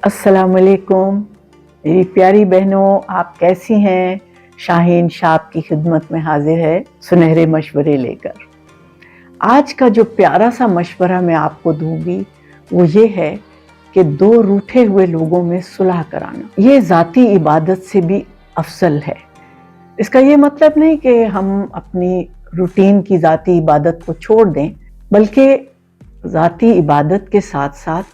अस्सलाम वालेकुम मेरी प्यारी बहनों, आप कैसी हैं। शाहीन शाह की खिदमत में हाजिर है सुनहरे मशवरे लेकर। आज का जो प्यारा सा मशवरा मैं आपको दूंगी वो ये है कि दो रूठे हुए लोगों में सुलह कराना ये ज़ाती इबादत से भी अफजल है। इसका ये मतलब नहीं कि हम अपनी रूटीन की ज़ाती इबादत को छोड़ दें, बल्कि ज़ाती इबादत के साथ साथ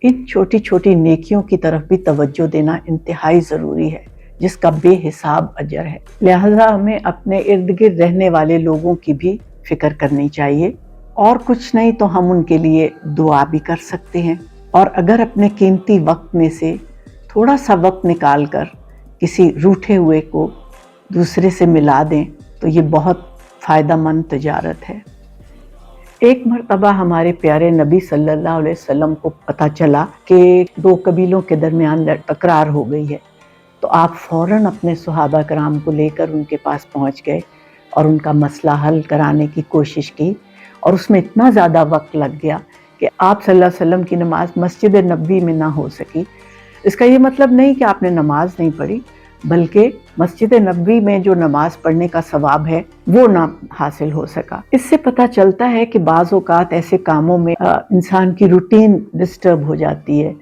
इन छोटी छोटी नेकियों की तरफ भी तवज्जो देना इंतहाई ज़रूरी है, जिसका बेहिसाब अजर है। लिहाजा हमें अपने इर्द गिर्द रहने वाले लोगों की भी फिक्र करनी चाहिए, और कुछ नहीं तो हम उनके लिए दुआ भी कर सकते हैं। और अगर अपने कीमती वक्त में से थोड़ा सा वक्त निकाल कर किसी रूठे हुए को दूसरे से मिला दें तो ये बहुत फ़ायदेमंद तिजारत है। एक मरतबा हमारे प्यारे नबी सल्लल्लाहु अलैहि वसल्लम को पता चला कि दो कबीलों के दरमियान तकरार हो गई है, तो आप फ़ौरन अपने सहाबा कराम को लेकर उनके पास पहुंच गए और उनका मसला हल कराने की कोशिश की। और उसमें इतना ज़्यादा वक्त लग गया कि आप सल्लल्लाहु अलैहि वसल्लम की नमाज मस्जिद नबवी में ना हो सकी। इसका ये मतलब नहीं कि आपने नमाज नहीं पढ़ी, बल्कि मस्जिद नबवी में जो नमाज पढ़ने का सवाब है वो ना हासिल हो सका। इससे पता चलता है कि बाज़ औक़ात ऐसे कामों में इंसान की रूटीन डिस्टर्ब हो जाती है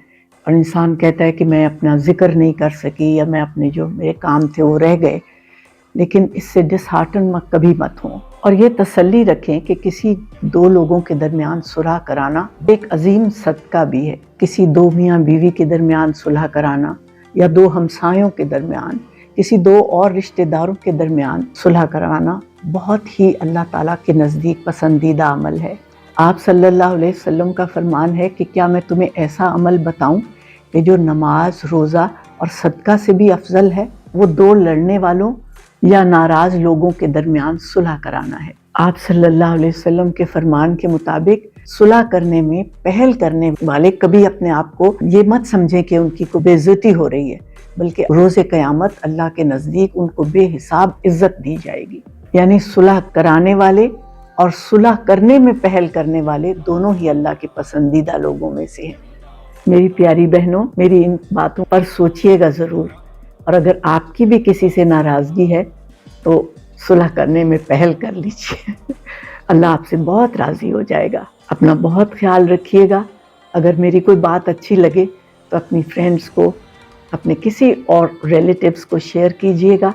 और इंसान कहता है कि मैं अपना जिक्र नहीं कर सकी या मैं अपने जो मेरे काम थे वो रह गए। लेकिन इससे डिसहार्टन कभी मत हो, और ये तसल्ली रखें कि किसी दो लोगों के दरमियान सुलह कराना एक अजीम सदका भी है। किसी दो मियाँ बीवी के दरमियान सुलह कराना या दो हमसायों के दरमियान, किसी दो और रिश्तेदारों के दरमियान सुलह कराना बहुत ही अल्लाह ताला के नज़दीक पसंदीदा अमल है। आप सल्लल्लाहु अलैहि वसल्लम का फरमान है कि क्या मैं तुम्हें ऐसा अमल बताऊं कि जो नमाज, रोज़ा और सदका से भी अफजल है। वो दो लड़ने वालों या नाराज़ लोगों के दरमियान सुलह कराना है। आप सल्लल्लाहु अलैहि वसल्लम के फरमान के मुताबिक सुलह करने में पहल करने वाले कभी अपने आप को ये मत समझें कि उनकी को बेइज्जती हो रही है, बल्कि रोज़े क़यामत अल्लाह के नज़दीक उनको बेहिसाब इज्जत दी जाएगी। यानी सुलह कराने वाले और सुलह करने में पहल करने वाले दोनों ही अल्लाह के पसंदीदा लोगों में से हैं। मेरी प्यारी बहनों, मेरी इन बातों पर सोचिएगा ज़रूर, और अगर आपकी भी किसी से नाराज़गी है तो सुलह करने में पहल कर लीजिए। अल्लाह आपसे बहुत राज़ी हो जाएगा। अपना बहुत ख्याल रखिएगा। अगर मेरी कोई बात अच्छी लगे तो अपनी फ्रेंड्स को, अपने किसी और रिलेटिव्स को शेयर कीजिएगा,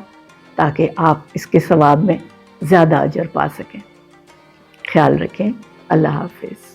ताकि आप इसके सवाब में ज़्यादा अजर पा सकें। ख्याल रखें। अल्लाह हाफ़िज़।